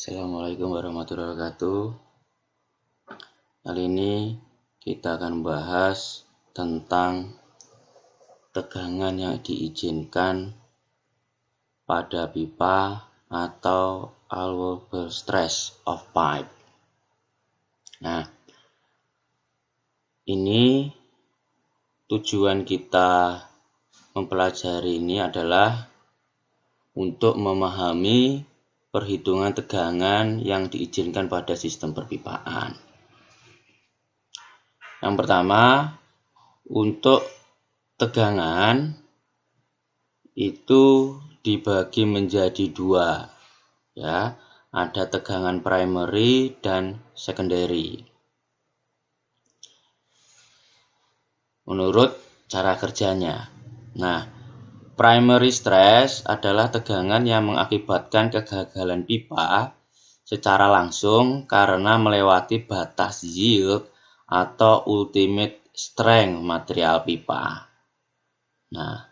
Assalamualaikum warahmatullahi wabarakatuh. Kali ini kita akan membahas tentang tegangan yang diizinkan pada pipa atau allowable stress of pipe. Nah, ini tujuan kita mempelajari ini adalah untuk memahami perhitungan tegangan yang diizinkan pada sistem perpipaan. Yang pertama, untuk tegangan itu dibagi menjadi dua, ya. Ada tegangan primary dan secondary. Menurut cara kerjanya. Nah, primary stress adalah tegangan yang mengakibatkan kegagalan pipa secara langsung karena melewati batas yield atau ultimate strength material pipa. Nah,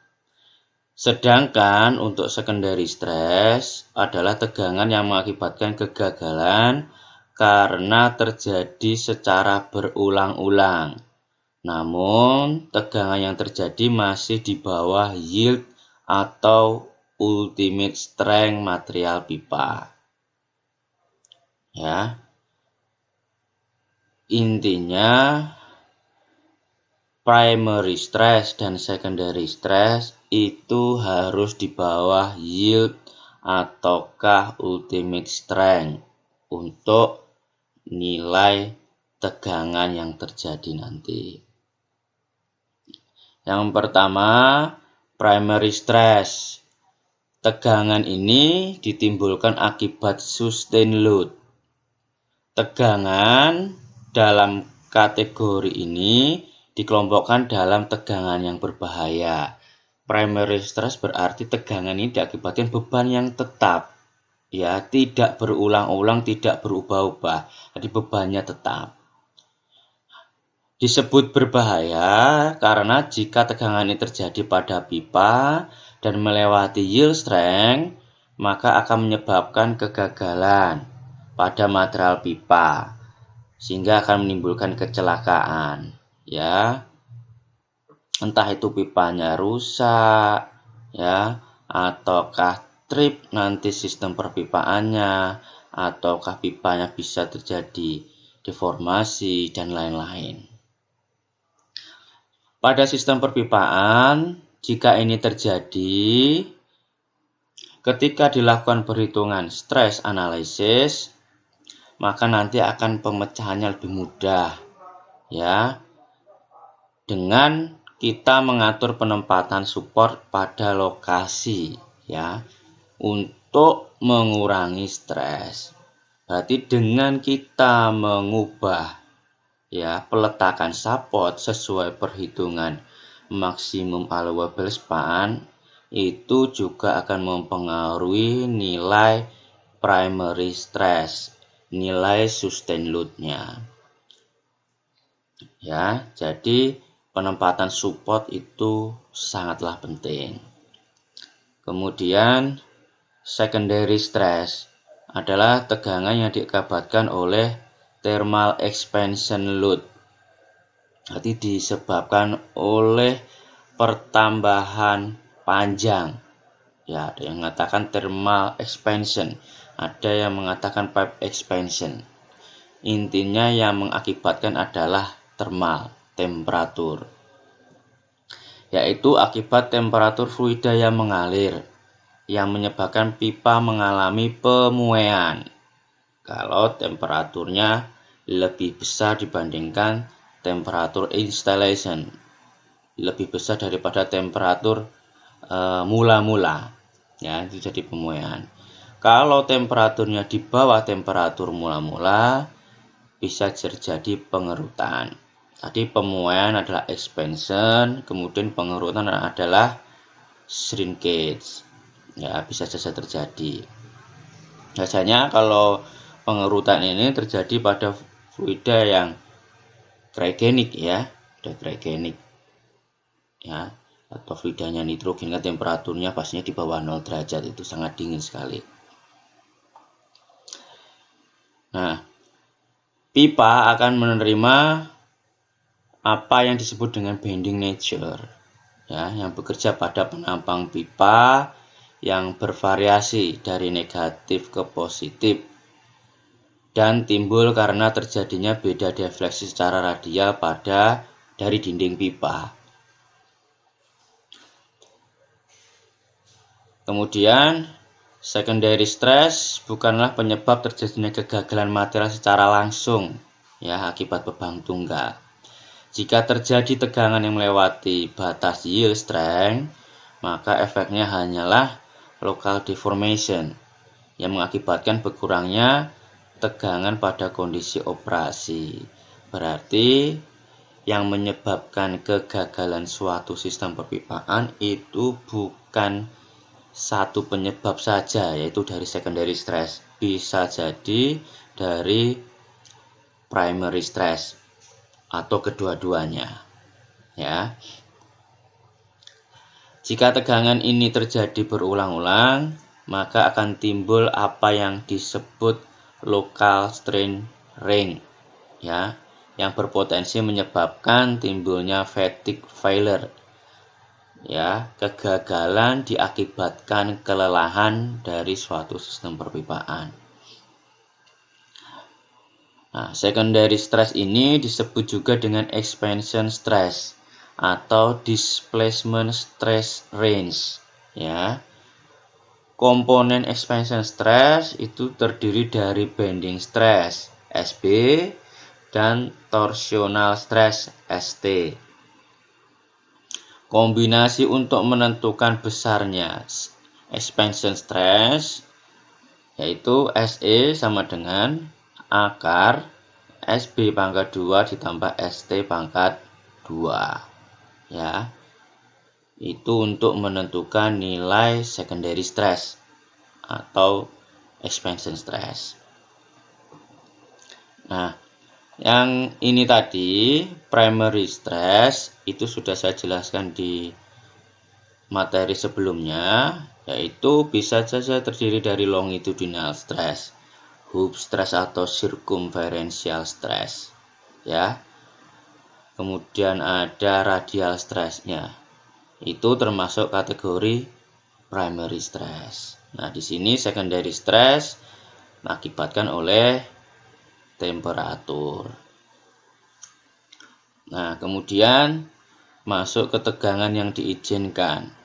sedangkan untuk secondary stress adalah tegangan yang mengakibatkan kegagalan karena terjadi secara berulang-ulang. Namun, tegangan yang terjadi masih di bawah yield atau ultimate strength material pipa. Ya. Intinya, primary stress dan secondary stress itu harus di bawah yield ataukah ultimate strength untuk nilai tegangan yang terjadi nanti. Yang pertama, primary stress. Tegangan ini ditimbulkan akibat sustain load. Tegangan dalam kategori ini dikelompokkan dalam tegangan yang berbahaya. Primary stress berarti tegangan ini diakibatkan beban yang tetap, ya, tidak berulang-ulang, tidak berubah-ubah. Jadi bebannya tetap. Disebut berbahaya karena jika tegangan ini terjadi pada pipa dan melewati yield strength, maka akan menyebabkan kegagalan pada material pipa sehingga akan menimbulkan kecelakaan, ya. Entah itu pipanya rusak, ya, ataukah trip nanti sistem perpipaannya, ataukah pipanya bisa terjadi deformasi dan lain-lain. Pada sistem perpipaan, jika ini terjadi, ketika dilakukan perhitungan stress analysis, maka nanti akan pemecahannya lebih mudah, ya. Dengan kita mengatur penempatan support pada lokasi, ya, untuk mengurangi stres. Berarti dengan kita mengubah, ya, peletakan support sesuai perhitungan maksimum allowable span, itu juga akan mempengaruhi nilai primary stress, nilai sustain load-nya. Ya, jadi penempatan support itu sangatlah penting. Kemudian secondary stress adalah tegangan yang diakibatkan oleh thermal expansion load. Jadi disebabkan oleh pertambahan panjang. Ya, ada yang mengatakan thermal expansion, ada yang mengatakan pipe expansion. Intinya yang mengakibatkan adalah thermal, temperatur. Yaitu akibat temperatur fluida yang mengalir, yang menyebabkan pipa mengalami pemuaian. Kalau temperaturnya lebih besar dibandingkan temperatur installation, lebih besar daripada temperatur mula-mula, ya, itu jadi pemuaian. Kalau temperaturnya di bawah temperatur mula-mula, bisa terjadi pengerutan. Tadi pemuaian adalah expansion, kemudian pengerutan adalah shrinkage. Ya, bisa saja terjadi. Biasanya kalau pengerutan ini terjadi pada fluida yang cryogenic, ya, ada cryogenic, ya, atau fluidanya nitrogen, kan temperaturnya pastinya di bawah 0 derajat, itu sangat dingin sekali. Nah, pipa akan menerima apa yang disebut dengan bending nature, ya, yang bekerja pada penampang pipa yang bervariasi dari negatif ke positif dan timbul karena terjadinya beda defleksi secara radial dari dinding pipa. Kemudian, secondary stress bukanlah penyebab terjadinya kegagalan material secara langsung, ya, akibat beban tunggal. Jika terjadi tegangan yang melewati batas yield strength, maka efeknya hanyalah local deformation yang mengakibatkan berkurangnya tegangan pada kondisi operasi. Berarti yang menyebabkan kegagalan suatu sistem perpipaan itu bukan satu penyebab saja, yaitu dari secondary stress. Bisa jadi dari primary stress atau kedua-duanya, ya. Jika tegangan ini terjadi berulang-ulang, maka akan timbul apa yang disebut local strain ring, ya, yang berpotensi menyebabkan timbulnya fatigue failure, ya, kegagalan diakibatkan kelelahan dari suatu sistem perpipaan. Nah, secondary stress ini disebut juga dengan expansion stress atau displacement stress range, ya. Komponen expansion stress itu terdiri dari bending stress SB dan torsional stress ST. Kombinasi untuk menentukan besarnya expansion stress yaitu SE sama dengan akar SB pangkat 2 ditambah ST pangkat 2, ya. Itu untuk menentukan nilai secondary stress atau expansion stress. Nah, yang ini tadi primary stress itu sudah saya jelaskan di materi sebelumnya, yaitu bisa saja terdiri dari longitudinal stress, hub stress atau circumferential stress, ya. Kemudian ada radial stressnya, itu termasuk kategori primary stress. Nah, di sini secondary stress mengakibatkan oleh temperatur. Nah, kemudian masuk ke tegangan yang diizinkan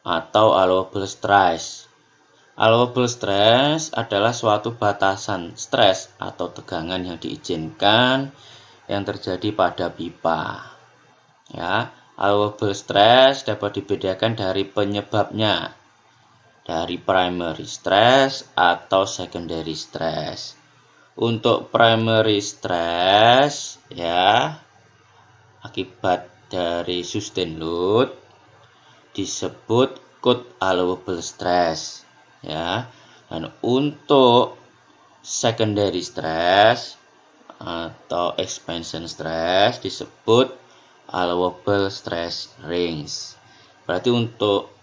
atau allowable stress. Allowable stress adalah suatu batasan stres atau tegangan yang diizinkan yang terjadi pada pipa. Ya, allowable stress dapat dibedakan dari penyebabnya, dari primary stress atau secondary stress. Untuk primary stress, ya, akibat dari sustain load disebut cold allowable stress, ya. Dan untuk secondary stress atau expansion stress disebut allowable stress range. Berarti untuk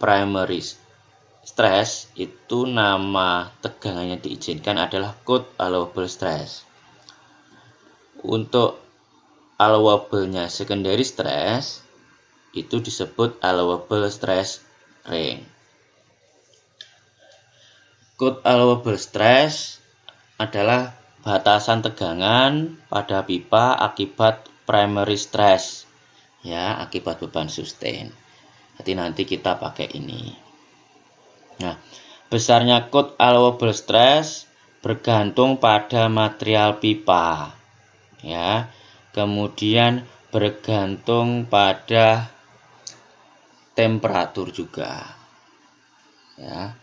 primary stress itu nama tegangan yang diizinkan adalah cold allowable stress. Untuk allowable-nya secondary stress itu disebut allowable stress range. Cold allowable stress adalah batasan tegangan pada pipa akibat primary stress, ya, akibat beban sustain. Jadi nanti kita pakai ini. Nah, besarnya cold allowable stress bergantung pada material pipa, ya. Kemudian bergantung pada temperatur juga, ya.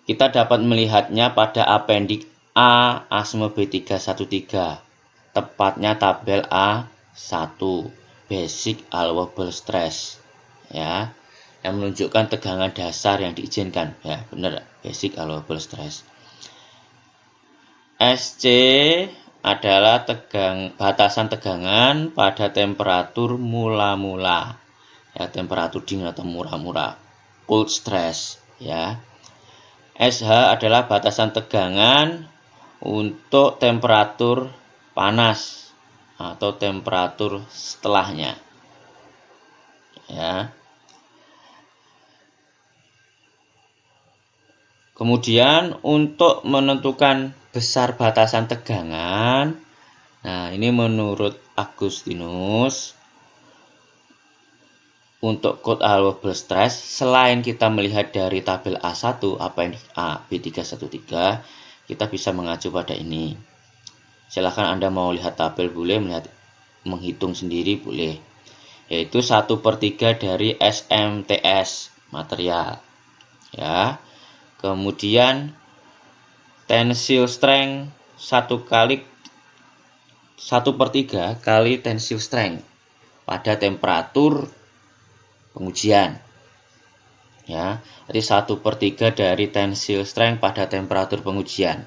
Kita dapat melihatnya pada apendik A ASME B313, tepatnya tabel A1, basic allowable stress, ya, yang menunjukkan tegangan dasar yang diizinkan, ya, benar, basic allowable stress. SC adalah batasan tegangan pada temperatur mula-mula, ya, temperatur dingin atau murah-murah, cold stress, ya. SH adalah batasan tegangan untuk temperatur panas atau temperatur setelahnya, ya. Kemudian untuk menentukan besar batasan tegangan, nah ini menurut Agustinus, untuk code allowable stress, selain kita melihat dari tabel A1 appendix A B313, kita bisa mengacu pada ini. Silahkan Anda mau lihat tabel boleh, menghitung sendiri boleh. Yaitu 1/3 dari SMTS material. Ya. Kemudian tensile strength 1/3 kali tensile strength pada temperatur pengujian, ya. Jadi 1/3 dari tensile strength pada temperatur pengujian.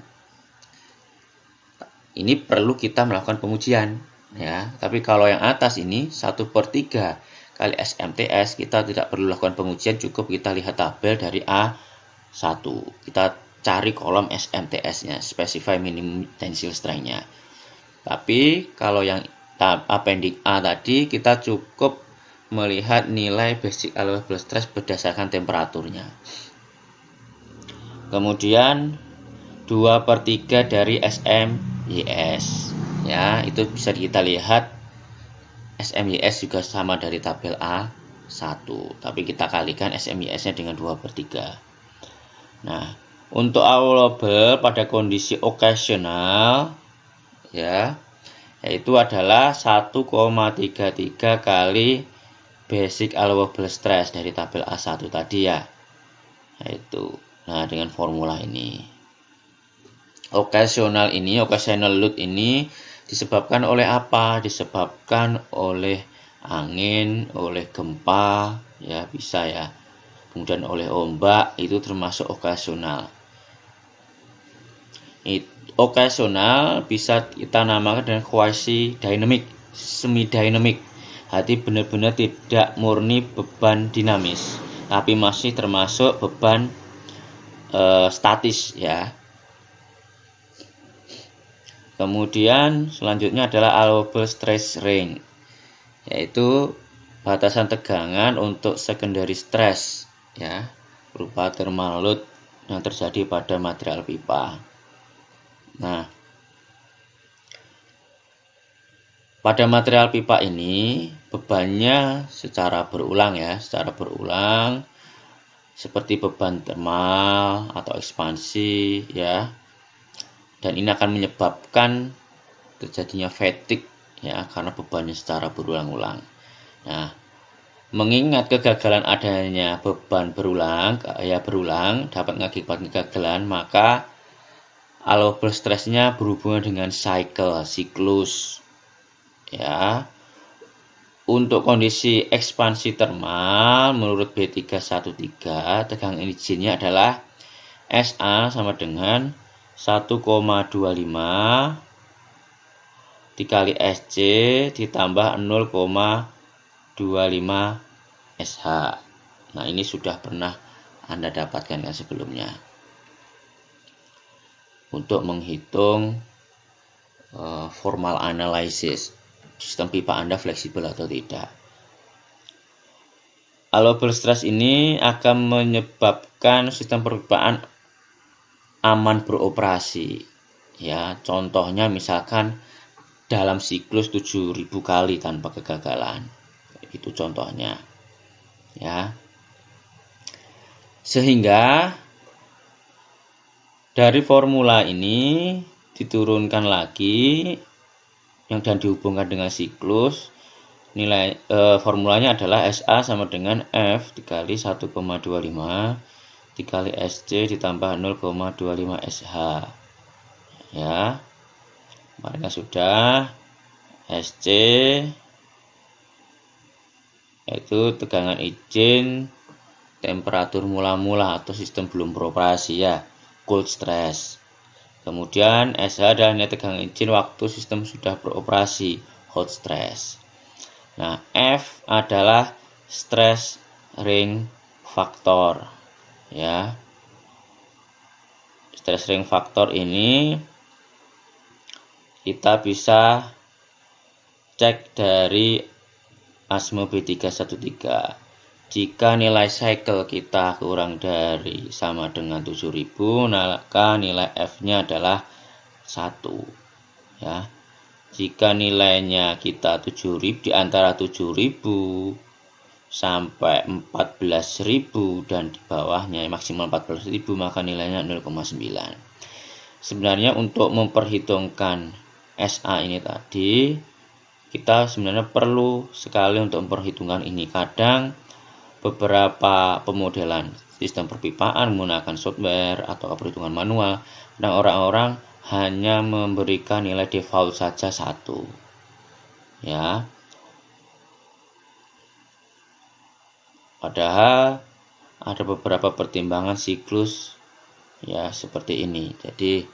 Ini perlu kita melakukan pengujian, ya. Tapi kalau yang atas ini 1/3 kali SMTS, kita tidak perlu lakukan pengujian, cukup kita lihat tabel dari A1. Kita cari kolom SMTS-nya, specify minimum tensile strength-nya. Tapi kalau yang appendix A tadi, kita cukup melihat nilai basic allowable stress berdasarkan temperaturnya. Kemudian 2/3 dari SMYS, ya, itu bisa kita lihat SMYS juga sama dari tabel A1, tapi kita kalikan SMYS-nya dengan 2/3. Nah, untuk allowable pada kondisi occasional, ya, yaitu adalah 1,33 kali basic allowable stress dari tabel A1 tadi, ya. Yaitu, nah, dengan formula ini. Occasional load ini disebabkan oleh apa? Disebabkan oleh angin, oleh gempa, ya, bisa, ya. Kemudian oleh ombak, itu termasuk occasional. Occasional bisa kita namakan dengan quasi dynamic, semi dynamic. Hati benar-benar tidak murni beban dinamis, tapi masih termasuk beban statis, ya. Kemudian selanjutnya adalah allowable stress range, yaitu batasan tegangan untuk secondary stress, ya, berupa thermal load yang terjadi pada material pipa. Nah, pada material pipa ini bebannya secara berulang, ya, seperti beban thermal atau ekspansi, ya. Dan ini akan menyebabkan terjadinya fatigue, ya, karena bebannya secara berulang-ulang. Nah, mengingat kegagalan adanya beban berulang dapat mengakibatkan kegagalan, maka allowable stress-nya berhubungan dengan siklus, ya. Untuk kondisi ekspansi thermal menurut B313, tegangan izinnya adalah SA sama dengan 1,25 dikali SC ditambah 0,25 SH. Nah, ini sudah pernah Anda dapatkan kan sebelumnya. Untuk menghitung formal analysis, sistem pipa Anda fleksibel atau tidak. Allowable stress ini akan menyebabkan sistem perpipaan aman beroperasi, ya. Contohnya misalkan dalam siklus 7.000 kali tanpa kegagalan. Itu contohnya, ya. Sehingga dari formula ini diturunkan lagi dan dihubungkan dengan siklus. Nilai formulanya adalah SA sama dengan F dikali 1,25 dikali SC ditambah 0,25 SH, ya. Kemarin sudah. SC yaitu tegangan izin temperatur mula-mula atau sistem belum beroperasi, ya, cold stress. Kemudian SH adalah nilai tegangan izin waktu sistem sudah beroperasi, hot stress. Nah, F adalah stress ring factor, ya. Stress ring faktor ini kita bisa cek dari ASME B313. Jika nilai cycle kita kurang dari sama dengan 7000, maka nilai F-nya adalah 1. Ya. Jika nilainya kita 7000 di antara 7000 sampai 14.000 dan di bawahnya maksimal 14.000, maka nilainya 0,9. Sebenarnya untuk memperhitungkan SA ini tadi, kita sebenarnya perlu sekali untuk memperhitungkan ini. Kadang beberapa pemodelan sistem perpipaan menggunakan software atau perhitungan manual, dan orang-orang hanya memberikan nilai default saja 1. Ya. Padahal ada beberapa pertimbangan siklus ya seperti ini. Jadi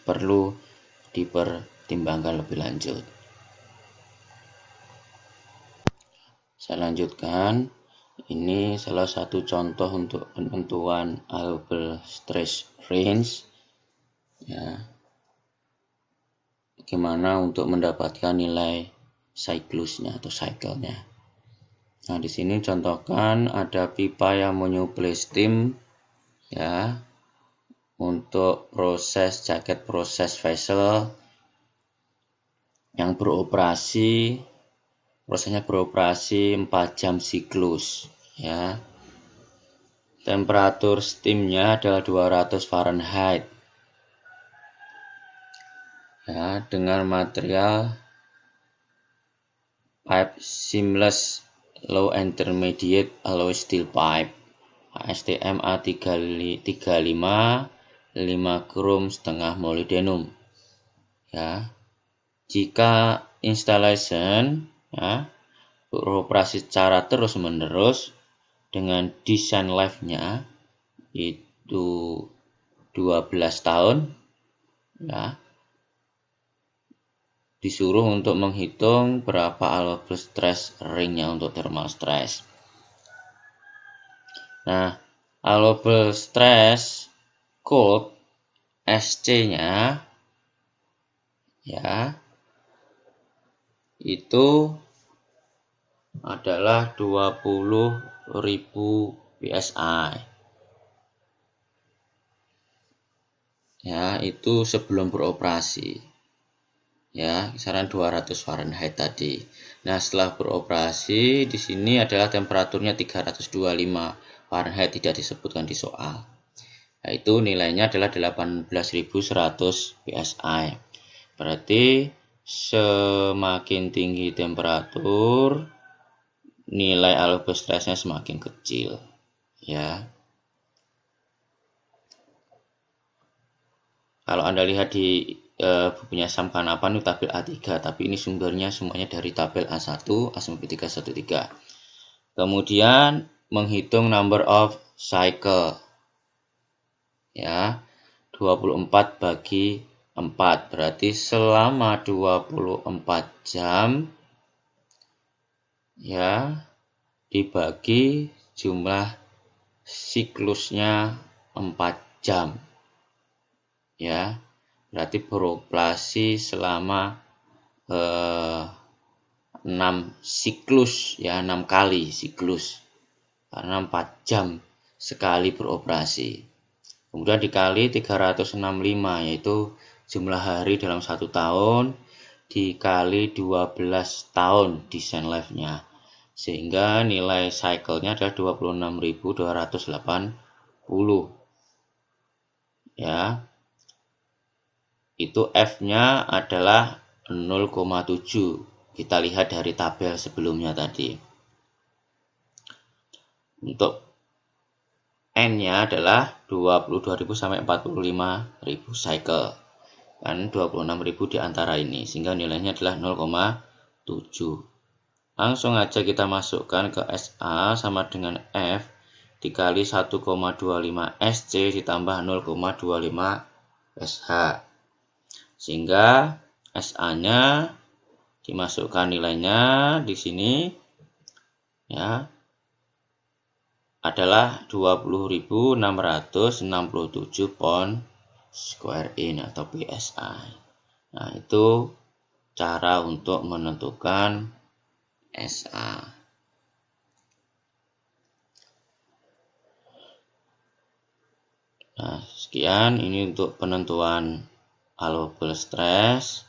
perlu dipertimbangkan lebih lanjut. Saya lanjutkan. Ini salah satu contoh untuk penentuan allowable stress range. Ya. Bagaimana untuk mendapatkan nilai siklusnya atau cycle-nya. Nah, di sini contohkan ada pipa yang menyuplai steam ya untuk proses jaket proses vessel yang prosesnya beroperasi 4 jam siklus ya. Temperatur steamnya adalah 200 Fahrenheit ya, dengan material pipe seamless low intermediate alloy steel pipe ASTM A35 5 krom setengah molybdenum ya. Jika installation ya, beroperasi secara terus-menerus dengan desain life-nya itu 12 tahun ya, disuruh untuk menghitung berapa allowable stress ringnya untuk thermal stress. Nah, allowable stress code SC-nya ya itu adalah 20.000 PSI. Ya, itu sebelum beroperasi. Ya, kisaran 200 Fahrenheit tadi. Nah, setelah beroperasi di sini adalah temperaturnya 325 Fahrenheit, tidak disebutkan di soal. Nah, itu nilainya adalah 18.100 PSI. Berarti semakin tinggi temperatur, nilai allowable stress-nya semakin kecil. Ya. Kalau Anda lihat di bukunya Sam Kanapan itu tabel A3, tapi ini sumbernya semuanya dari tabel A1 ASME B313. Kemudian menghitung number of cycle. Ya. 24 bagi 4 berarti selama 24 jam ya dibagi jumlah siklusnya 4 jam ya, berarti beroperasi selama 6 siklus ya, 6 kali siklus karena 4 jam sekali beroperasi. Kemudian dikali 365 yaitu jumlah hari dalam 1 tahun dikali 12 tahun desain life-nya, sehingga nilai cycle-nya adalah 26.280 ya. Itu F-nya adalah 0,7. Kita lihat dari tabel sebelumnya tadi. Untuk N-nya adalah 22.000 sampai 45.000 cycle. Kan 26.000 di antara ini, sehingga nilainya adalah 0,7. Langsung aja kita masukkan ke SA sama dengan F dikali 1,25 SC ditambah 0,25 SH. Sehingga SA-nya dimasukkan nilainya di sini ya. adalah 20.667 pound square inch atau PSI. Nah, itu cara untuk menentukan SA. Nah, sekian ini untuk penentuan allowable stress.